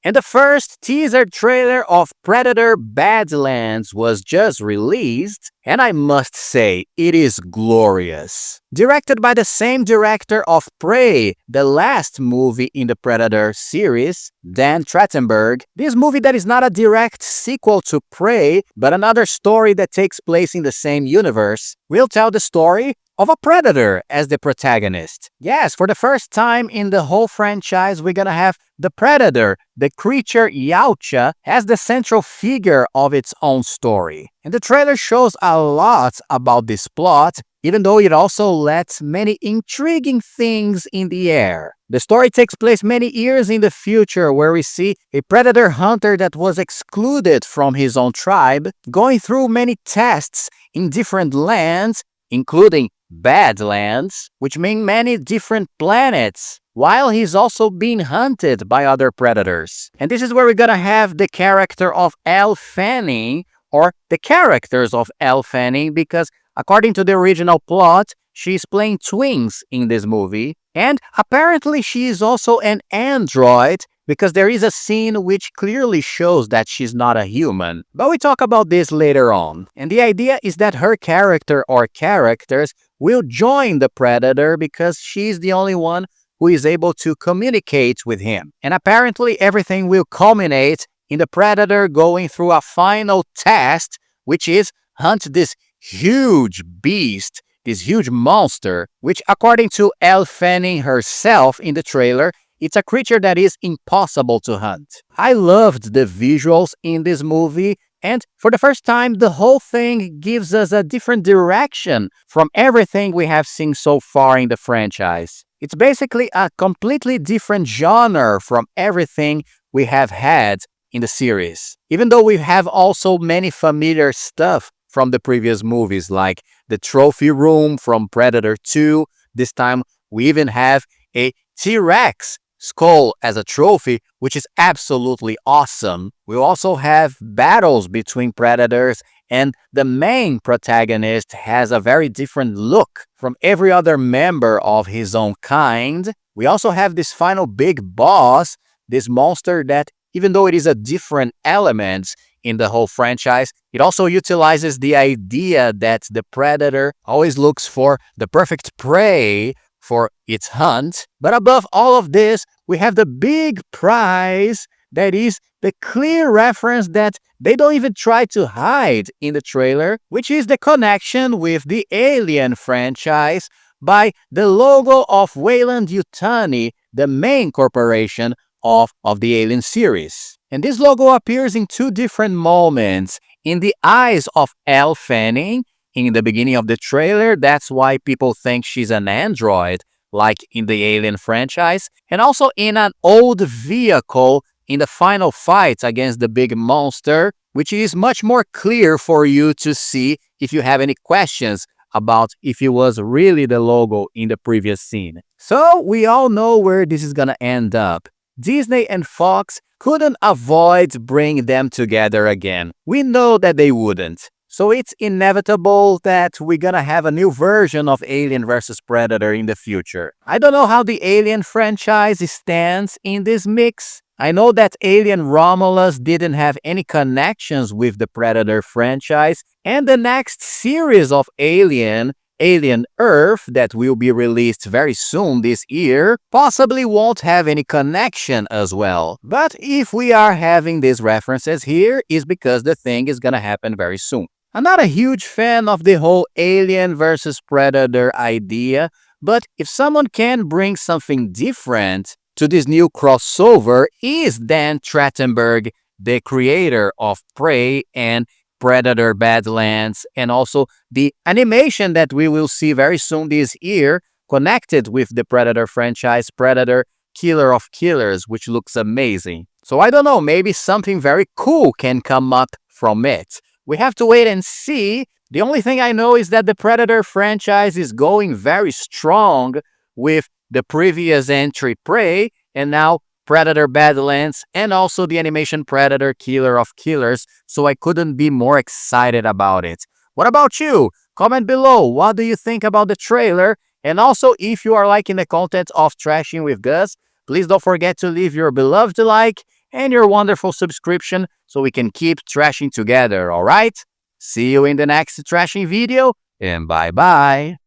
And the first teaser trailer of Predator Badlands was just released, and I must say, it is glorious. Directed by the same director of Prey, the last movie in the Predator series, Dan Trachtenberg, this movie that is not a direct sequel to Prey, but another story that takes place in the same universe, will tell the story of a predator as the protagonist. Yes, for the first time in the whole franchise, we're gonna have the predator, the creature Yautja, as the central figure of its own story. And the trailer shows a lot about this plot, even though it also lets many intriguing things in the air. The story takes place many years in the future, where we see a predator hunter that was excluded from his own tribe, going through many tests in different lands, including Badlands, which mean many different planets, while he's also being hunted by other predators. And this is where we're gonna have the character of Elle Fanning, or the characters of Elle Fanning, because according to the original plot, she's playing twins in this movie, and apparently she is also an android, because there is a scene which clearly shows that she's not a human. But we talk about this later on. And the idea is that her character or characters will join the Predator because she's the only one who is able to communicate with him. And apparently everything will culminate in the Predator going through a final test, which is hunt this huge beast, this huge monster, which according to Elle Fanning herself in the trailer, it's a creature that is impossible to hunt. I loved the visuals in this movie, and for the first time, the whole thing gives us a different direction from everything we have seen so far in the franchise. It's basically a completely different genre from everything we have had in the series. Even though we have also many familiar stuff from the previous movies, like the trophy room from Predator 2, this time we even have a T-Rex skull as a trophy, which is absolutely awesome. We also have battles between predators, and the main protagonist has a very different look from every other member of his own kind. We also have this final big boss, this monster that, even though it is a different element in the whole franchise, it also utilizes the idea that the predator always looks for the perfect prey for its hunt. But above all of this, we have the big prize that is the clear reference that they don't even try to hide in the trailer, which is the connection with the Alien franchise by the logo of Weyland-Yutani, the main corporation of the Alien series. And this logo appears in two different moments. In the eyes of Elle Fanning, in the beginning of the trailer, that's why people think she's an android, like in the Alien franchise, and also in an old vehicle in the final fight against the big monster, which is much more clear for you to see if you have any questions about if it was really the logo in the previous scene. So we all know where this is gonna end up. Disney and Fox couldn't avoid bringing them together again. We know that they wouldn't. So it's inevitable that we're gonna have a new version of Alien vs. Predator in the future. I don't know how the Alien franchise stands in this mix. I know that Alien Romulus didn't have any connections with the Predator franchise, and the next series of Alien Earth, that will be released very soon this year, possibly won't have any connection as well. But if we are having these references here, is because the thing is gonna happen very soon. I'm not a huge fan of the whole Alien vs. Predator idea, but if someone can bring something different to this new crossover, is Dan Trachtenberg, the creator of Prey and Predator Badlands, and also the animation that we will see very soon this year connected with the Predator franchise, Predator Killer of Killers, which looks amazing. So I don't know, maybe something very cool can come up from it. We have to wait and see. The only thing I know is that the Predator franchise is going very strong with the previous entry Prey, and now Predator Badlands, and also the animation Predator Killer of Killers, so I couldn't be more excited about it. What about you? Comment below, what do you think about the trailer? And also, if you are liking the content of Trashing with Gus, please don't forget to leave your beloved like and your wonderful subscription so we can keep trashing together, alright? See you in the next trashing video, and bye-bye!